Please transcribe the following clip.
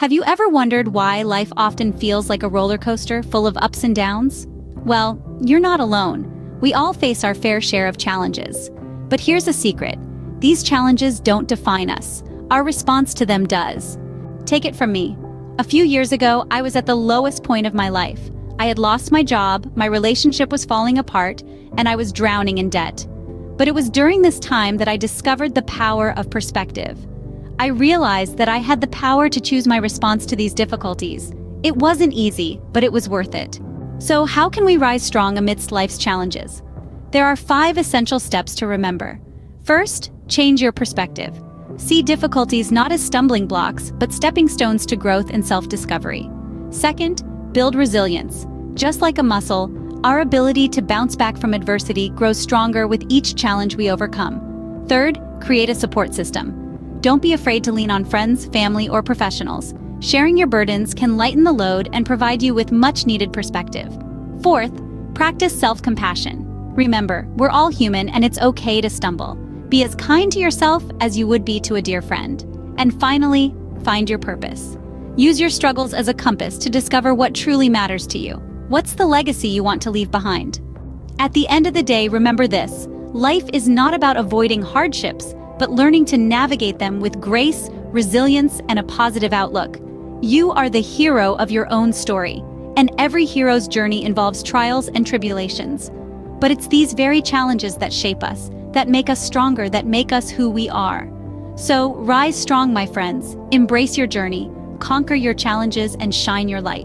Have you ever wondered why life often feels like a roller coaster full of ups and downs? Well, you're not alone. We all face our fair share of challenges. But here's a secret. These challenges don't define us. Our response to them does. Take it from me. A few years ago, I was at the lowest point of my life. I had lost my job, my relationship was falling apart, and I was drowning in debt. But it was during this time that I discovered the power of perspective. I realized that I had the power to choose my response to these difficulties. It wasn't easy, but it was worth it. So how can we rise strong amidst life's challenges? There are 5 essential steps to remember. First, change your perspective. See difficulties not as stumbling blocks, but stepping stones to growth and self-discovery. Second, build resilience. Just like a muscle, our ability to bounce back from adversity grows stronger with each challenge we overcome. Third, create a support system. Don't be afraid to lean on friends, family, or professionals. Sharing your burdens can lighten the load and provide you with much-needed perspective. Fourth, practice self-compassion. Remember, we're all human and it's okay to stumble. Be as kind to yourself as you would be to a dear friend. And finally, find your purpose. Use your struggles as a compass to discover what truly matters to you. What's the legacy you want to leave behind? At the end of the day, remember this: life is not about avoiding hardships, but learning to navigate them with grace, resilience, and a positive outlook. You are the hero of your own story, and every hero's journey involves trials and tribulations. But it's these very challenges that shape us, that make us stronger, that make us who we are. So rise strong, my friends. Embrace your journey, conquer your challenges, and shine your light.